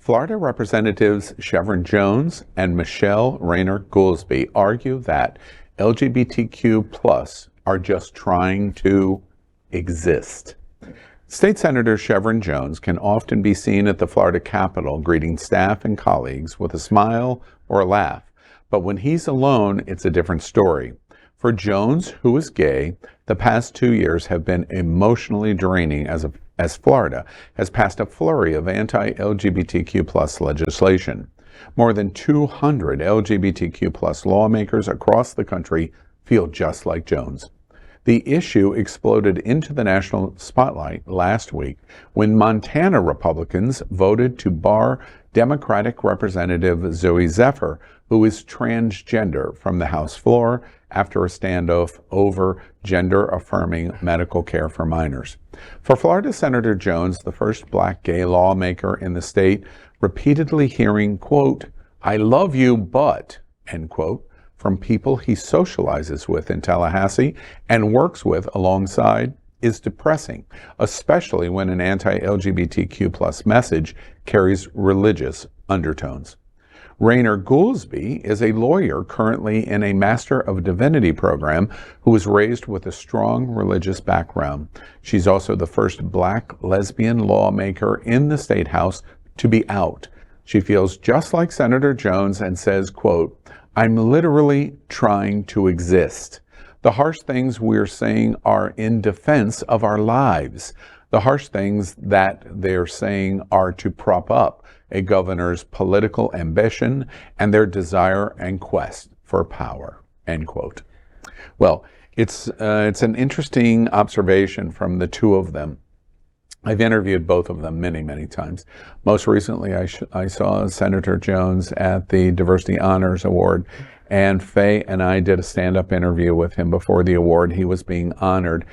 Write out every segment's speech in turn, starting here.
Florida Representatives Shevrin Jones and Michele Rayner Goolsby argue that LGBTQ plus are just trying to exist. State Senator Shevrin Jones can often be seen at the Florida Capitol greeting staff and colleagues with a smile or a laugh. But when he's alone, it's a different story. For Jones, who is gay, the past 2 years have been emotionally draining as Florida has passed a flurry of anti-LGBTQ plus legislation. More than 200 LGBTQ plus lawmakers across the country feel just like Jones. The issue exploded into the national spotlight last week when Montana Republicans voted to bar Democratic Representative Zooey Zephyr, who is transgender, from the House floor after a standoff over gender-affirming medical care for minors. For Florida Senator Jones, the first black gay lawmaker in the state, repeatedly hearing, quote, "I love you, but," end quote, from people he socializes with in Tallahassee and works with alongside is depressing, especially when an anti-LGBTQ plus message carries religious undertones. Rayner Goolsby is a lawyer currently in a Master of Divinity program who was raised with a strong religious background. She's also the first black lesbian lawmaker in the State House to be out. She feels just like Senator Jones and says, quote, "I'm literally trying to exist. The harsh things we're saying are in defense of our lives. The harsh things that they're saying are to prop up a governor's political ambition and their desire and quest for power," end quote. Well, it's an interesting observation from the two of them. I've interviewed both of them many, many times. Most recently, I saw Senator Jones at the Diversity Honors Award, and Faye and I did a stand-up interview with him before the award. He was being honored.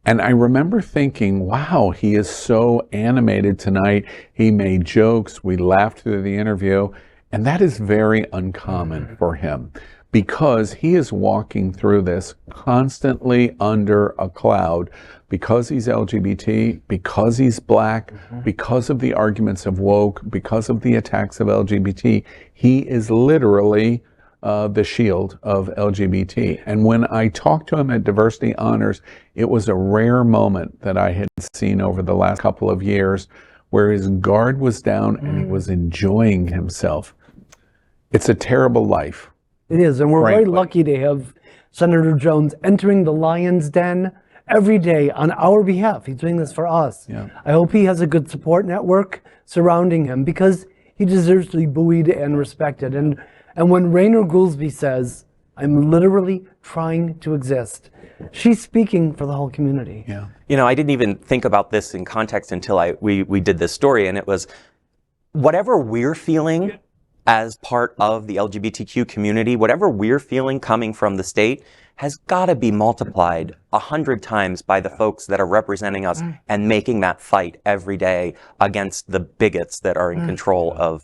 And I remember thinking, wow, he is so animated tonight. He made jokes. We laughed through the interview. And that is very uncommon for him because he is walking through this constantly under a cloud because he's LGBT, because he's black, because of the arguments of woke, because of the attacks of LGBT. He is literally the shield of LGBT. And when I talked to him at Diversity Honors, it was a rare moment that I had seen over the last couple of years where his guard was down and he was enjoying himself. It's a terrible life. It is, and we're very lucky to have Senator Jones entering the lion's den every day on our behalf. He's doing this for us. Yeah. I hope he has a good support network surrounding him because he deserves to be buoyed and respected. And when Rayner Goolsby says, "I'm literally trying to exist," she's speaking for the whole community. Yeah. You know, I didn't even think about this in context until we did this story, and it was whatever we're feeling as part of the LGBTQ community, whatever we're feeling coming from the state has got to be multiplied 100 times by the folks that are representing us and making that fight every day against the bigots that are in control of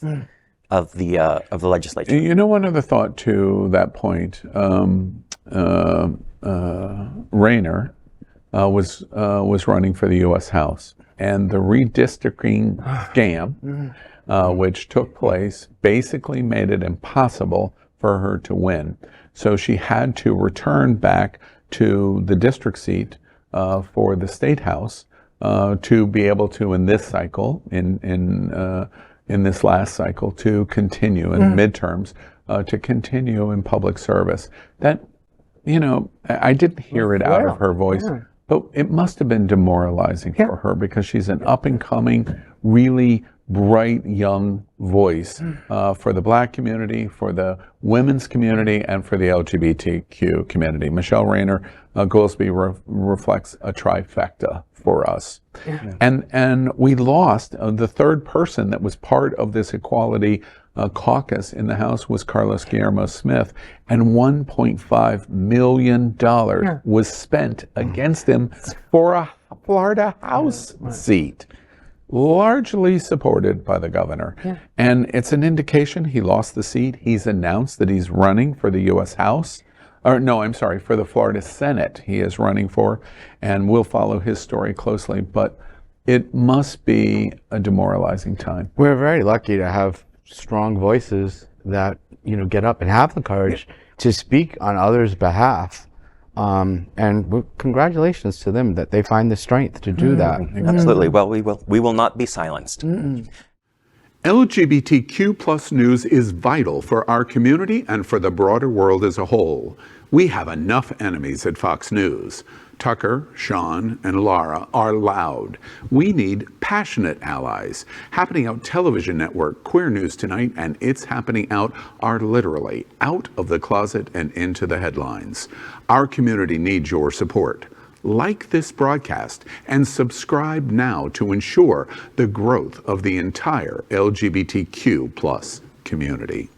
the legislature. You know, one other thought to that point, Rayner was running for the U.S. House, and the redistricting scam, which took place, basically made it impossible for her to win. So she had to return back to the district seat for the State House to be able to, in this cycle, in this last cycle, to continue in midterms, to continue in public service. That, you know, I didn't hear it out of her voice, but it must have been demoralizing for her because she's an up-and-coming, really bright young voice for the black community, for the women's community, and for the LGBTQ community. Michele Rayner Goolsby reflects a trifecta for us. Yeah. And we lost the third person that was part of this equality caucus in the House was Carlos Guillermo Smith, and $1.5 million was spent against him for a Florida House seat, largely supported by the governor. Yeah. And it's an indication he lost the seat. He's announced that he's running for the U.S. House. Or no, I'm sorry, for the Florida Senate he is running for, and we'll follow his story closely. But It must be a demoralizing time. We're very lucky to have strong voices that, get up and have the courage to speak on others' behalf. Congratulations to them that they find the strength to do that. Absolutely. Well, we will not be silenced. LGBTQ plus news is vital for our community and for the broader world as a whole. We have enough enemies at Fox News. Tucker, Sean, and Laura are loud. We need passionate allies. Happening Out Television Network, Queer News Tonight, and It's Happening Out are literally out of the closet and into the headlines. Our community needs your support. Like this broadcast and subscribe now to ensure the growth of the entire LGBTQ plus community.